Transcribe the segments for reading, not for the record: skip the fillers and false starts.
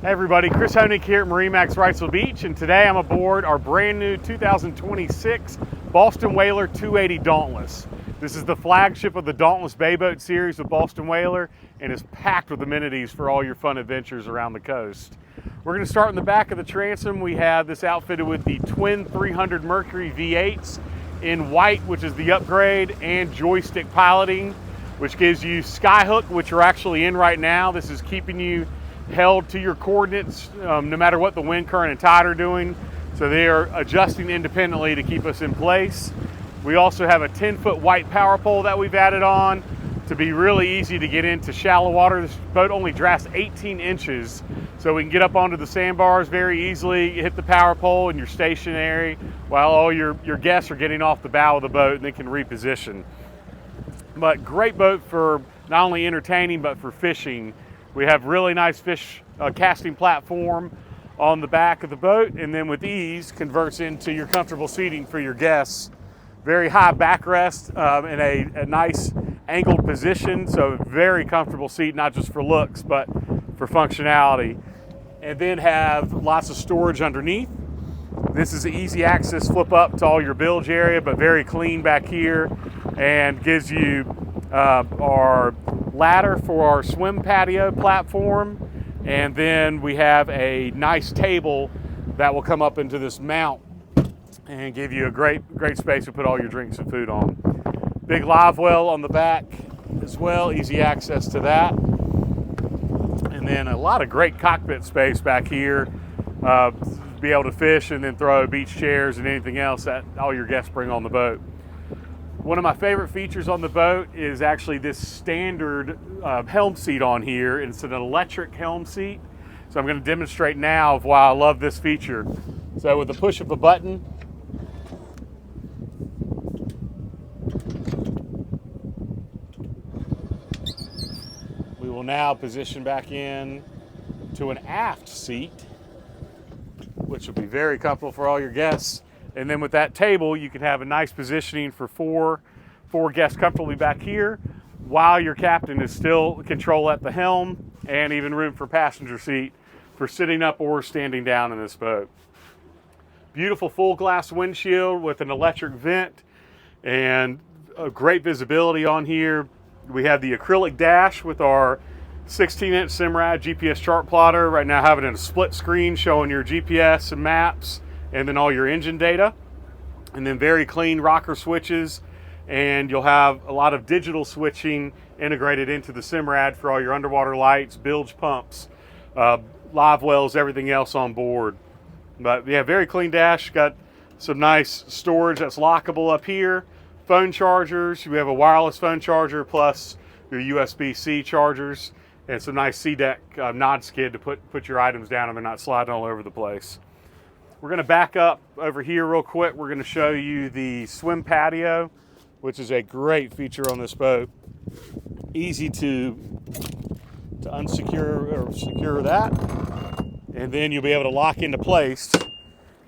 Hey everybody, Chris Honig here at MarineMax Wrightsville Beach, and today I'm aboard our brand new 2026 Boston Whaler 280 Dauntless. This is the flagship of the Dauntless Bay Boat series with Boston Whaler and is packed with amenities for all your fun adventures around the coast. We're going to start in the back of the transom. We have this outfitted with the twin 300 Mercury V8s in white, which is the upgrade, and joystick piloting, which gives you skyhook, which you're actually in right now. This is keeping you held to your coordinates no matter what the wind, current, and tide are doing. So they are adjusting independently to keep us in place. We also have a 10-foot white power pole that we've added on to be really easy to get into shallow water. This boat only drafts 18 inches, so we can get up onto the sandbars very easily, hit the power pole, and you're stationary while all your guests are getting off the bow of the boat and they can reposition. But great boat for not only entertaining but for fishing. We have really nice fish casting platform on the back of the boat, and then with ease converts into your comfortable seating for your guests. Very high backrest in a nice angled position, so very comfortable seat, not just for looks but for functionality. And then have lots of storage underneath. This is an easy access flip up to all your bilge area, but very clean back here, and gives you our ladder for our swim patio platform. And then we have a nice table that will come up into this mount and give you a great space to put all your drinks and food on. Big live well on the back as well, easy access to that. And then a lot of great cockpit space back here, be able to fish and then throw beach chairs and anything else that all your guests bring on the boat. One of my favorite features on the boat is actually this standard helm seat on here. It's an electric helm seat. So I'm going to demonstrate now of why I love this feature. So with the push of a button, we will now position back in to an aft seat, which will be very comfortable for all your guests. And then with that table, you can have a nice positioning for four guests comfortably back here, while your captain is still control at the helm, and even room for passenger seat for sitting up or standing down in this boat. Beautiful full glass windshield with an electric vent and a great visibility on here. We have the acrylic dash with our 16-inch Simrad GPS chart plotter. Right now having it in a split screen showing your GPS and maps and then all your engine data. And then very clean rocker switches, and you'll have a lot of digital switching integrated into the Simrad for all your underwater lights, bilge pumps, live wells, everything else on board. But yeah, very clean dash. Got some nice storage that's lockable up here. Phone chargers. We have a wireless phone charger plus your USB-C chargers, and some nice C-deck nod skid to put your items down and they're not sliding all over the place. We're going to back up over here real quick. We're going to show you the swim patio, which is a great feature on this boat. Easy to unsecure or secure that. And then you'll be able to lock into place,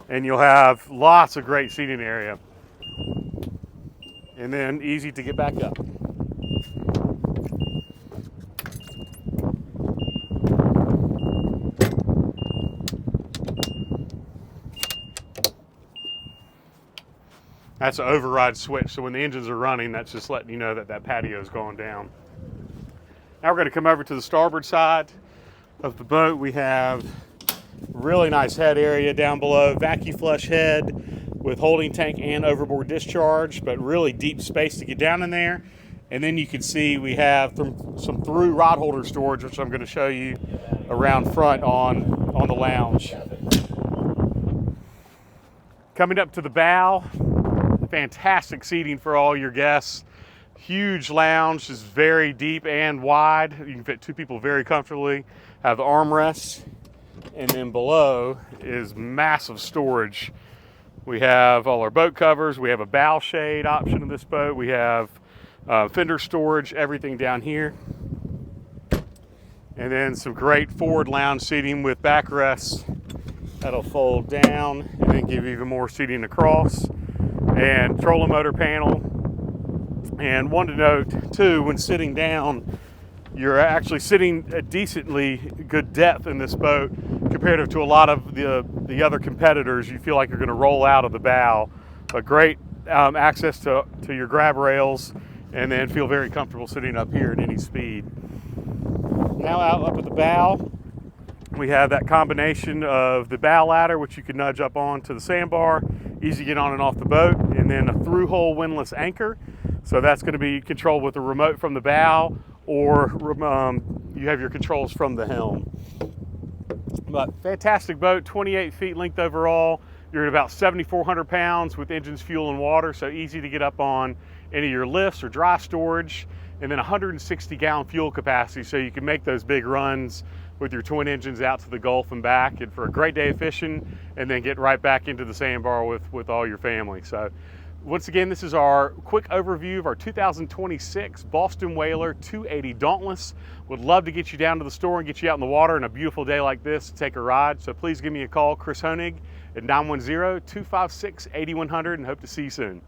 and you'll have lots of great seating area. And then easy to get back up. That's an override switch, so when the engines are running, that's just letting you know that that patio is going down. Now we're going to come over to the starboard side of the boat. We have really nice head area down below, vacuum flush head with holding tank and overboard discharge, but really deep space to get down in there. And then you can see we have some through rod holder storage, which I'm going to show you around front on the lounge. Coming up to the bow, fantastic seating for all your guests. Huge lounge, is very deep and wide. You can fit two people very comfortably. Have armrests, and then below is massive storage. We have all our boat covers. We have a bow shade option in this boat. We have fender storage, everything down here. And then some great forward lounge seating with backrests that'll fold down and then give you even more seating across. And trolling motor panel. And one to note too, when sitting down, you're actually sitting at decently good depth in this boat comparative to a lot of the other competitors. You feel like you're going to roll out of the bow, but great access to your grab rails, and then feel very comfortable sitting up here at any speed. Now out up at the bow, we have that combination of the bow ladder, which you can nudge up onto the sandbar, easy to get on and off the boat, and then a through-hole windlass anchor. So that's going to be controlled with a remote from the bow, or you have your controls from the helm. But fantastic boat, 28 feet length overall. You're at about 7,400 pounds with engines, fuel, and water, so easy to get up on any of your lifts or dry storage. And then 160-gallon fuel capacity, so you can make those big runs with your twin engines out to the Gulf and back, and for a great day of fishing, and then get right back into the sandbar with all your family. So once again, this is our quick overview of our 2026 Boston Whaler 280 Dauntless. Would love to get you down to the store and get you out in the water on a beautiful day like this to take a ride. So please give me a call, Chris Honig, at 910-256-8100, and hope to see you soon.